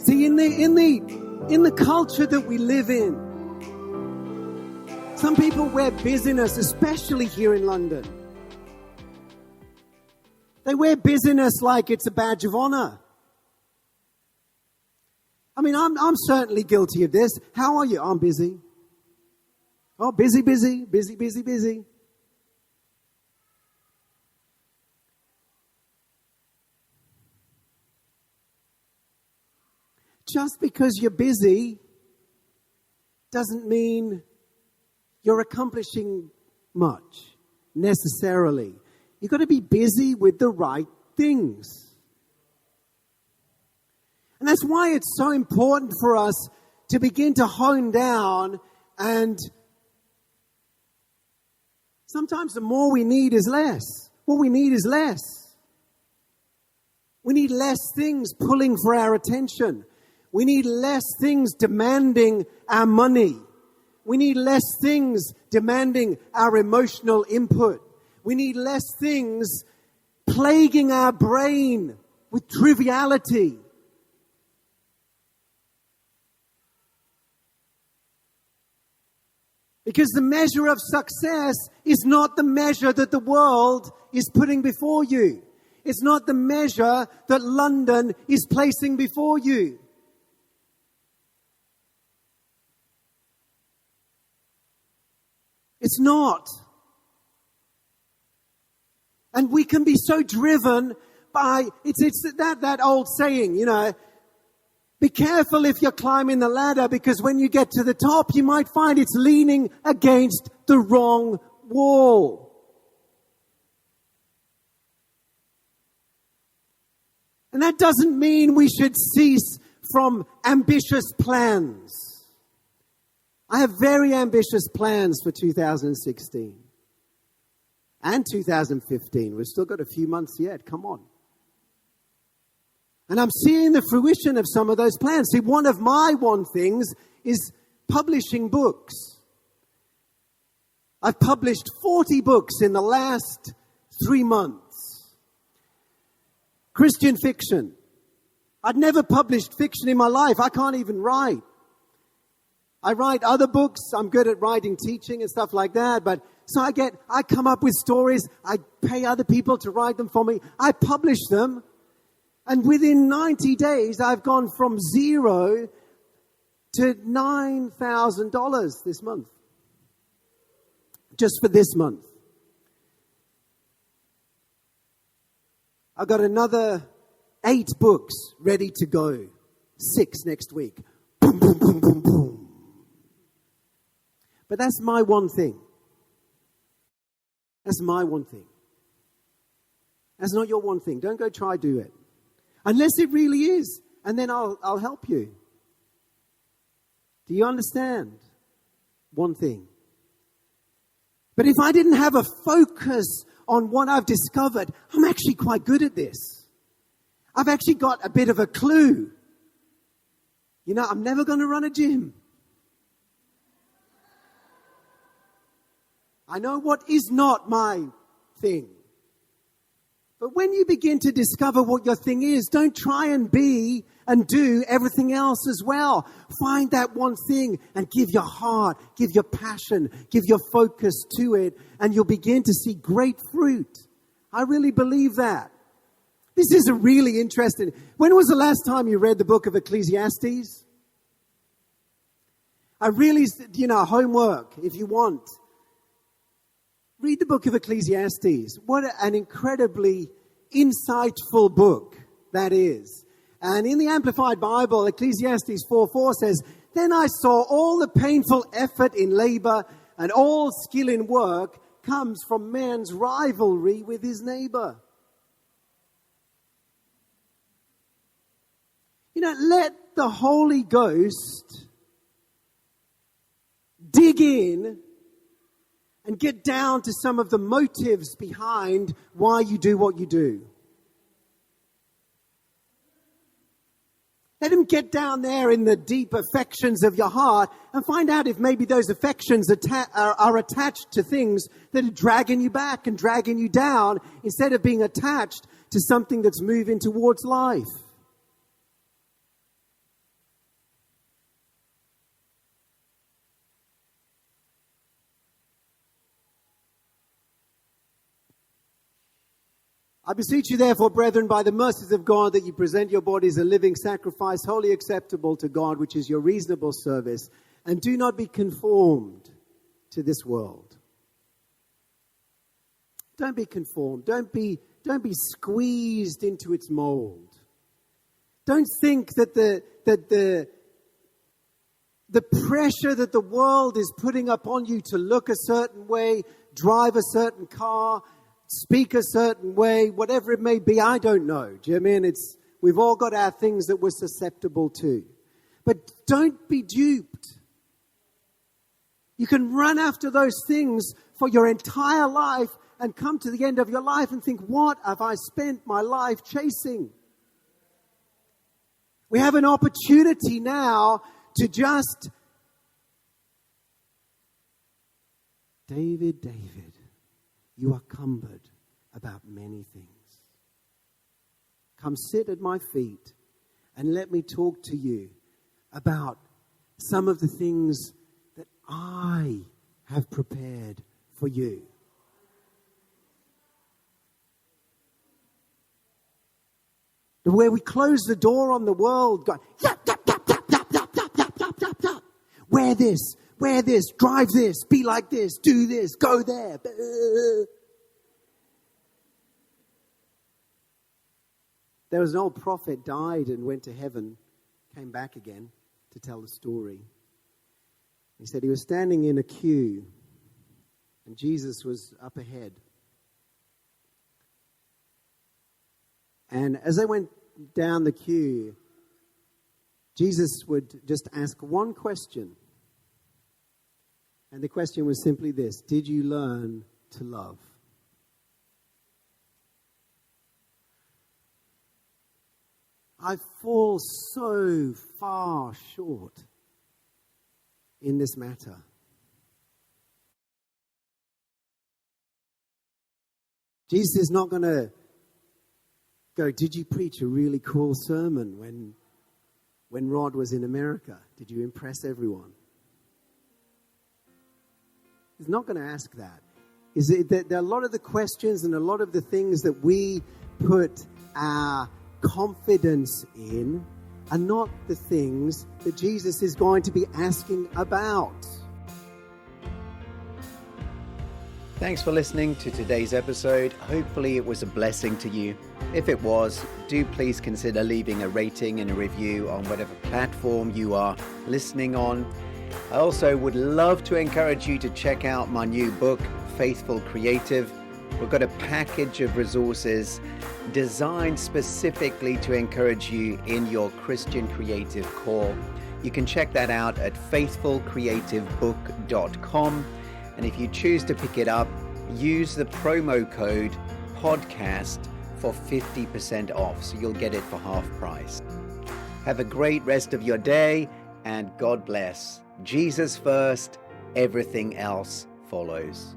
See, in the culture that we live in, some people wear busyness, especially here in London. They wear busyness like it's a badge of honor. I mean, I'm certainly guilty of this. How are you? I'm busy. Oh, busy. Just because you're busy doesn't mean you're accomplishing much, necessarily. You've got to be busy with the right things. And that's why it's so important for us to begin to hone down, and sometimes the more we need is less. What we need is less. We need less things pulling for our attention. We need less things demanding our money. We need less things demanding our emotional input. We need less things plaguing our brain with triviality. Because the measure of success is not the measure that the world is putting before you. It's not the measure that London is placing before you. It's not. And we can be so driven by, it's that old saying, be careful if you're climbing the ladder, because when you get to the top, you might find it's leaning against the wrong wall. And that doesn't mean we should cease from ambitious plans. I have very ambitious plans for 2016 and 2015. We've still got a few months yet. Come on. And I'm seeing the fruition of some of those plans. See, one of my things is publishing books. I've published 40 books in the last 3 months. Christian fiction. I'd never published fiction in my life. I can't even write. I write other books. I'm good at writing, teaching and stuff like that. But so I come up with stories. I pay other people to write them for me. I publish them. And within 90 days, I've gone from $0 to $9,000 this month. Just for this month. I've got another 8 books ready to go. 6 next week. Boom, boom, boom, boom, boom. But that's my one thing. That's my one thing. That's not your one thing. Don't go try do it. Unless it really is. And then I'll help you. Do you understand? One thing. But if I didn't have a focus on what I've discovered, I'm actually quite good at this. I've actually got a bit of a clue. I'm never going to run a gym. I know what is not my thing. But when you begin to discover what your thing is, don't try and be and do everything else as well. Find that one thing and give your heart, give your passion, give your focus to it, and you'll begin to see great fruit. I really believe that. This is a really interesting. When was the last time you read the book of Ecclesiastes? Homework, if you want. Read the book of Ecclesiastes. What an incredibly insightful book that is. And in the Amplified Bible, Ecclesiastes 4:4 says, "Then I saw all the painful effort in labor and all skill in work comes from man's rivalry with his neighbor." Let the Holy Ghost dig in and get down to some of the motives behind why you do what you do. Let him get down there in the deep affections of your heart and find out if maybe those affections are attached to things that are dragging you back and dragging you down instead of being attached to something that's moving towards life. I beseech you therefore, brethren, by the mercies of God, that you present your bodies a living sacrifice, wholly acceptable to God, which is your reasonable service, and do not be conformed to this world. Don't be conformed. Don't be squeezed into its mold. Don't think that the pressure that the world is putting upon you to look a certain way, drive a certain car, speak a certain way, whatever it may be, I don't know. Do you know what I mean? We've all got our things that we're susceptible to. But don't be duped. You can run after those things for your entire life and come to the end of your life and think, what have I spent my life chasing? We have an opportunity now to just, David, you are cumbered about many things. Come sit at my feet and let me talk to you about some of the things that I have prepared for you. Where we close the door on the world, going, yap, yap, yap, yap, yap, yap, yap, yap, yap, yap, yap. Wear this, drive this, be like this, do this, go there. There was an old prophet, died and went to heaven, came back again to tell the story. He said he was standing in a queue and Jesus was up ahead. And as they went down the queue, Jesus would just ask one question. And the question was simply this: did you learn to love? I fall so far short in this matter. Jesus is not going to go, did you preach a really cool sermon when Rod was in America? Did you impress everyone? He's not going to ask that. Is it that a lot of the questions and a lot of the things that we put our confidence in are not the things that Jesus is going to be asking about. Thanks for listening to today's episode. Hopefully it was a blessing to you. If it was, do please consider leaving a rating and a review on whatever platform you are listening on. I also would love to encourage you to check out my new book, Faithful Creative. We've got a package of resources designed specifically to encourage you in your Christian creative call. You can check that out at faithfulcreativebook.com. And if you choose to pick it up, use the promo code podcast for 50% off. So you'll get it for half price. Have a great rest of your day and God bless. Jesus first, everything else follows.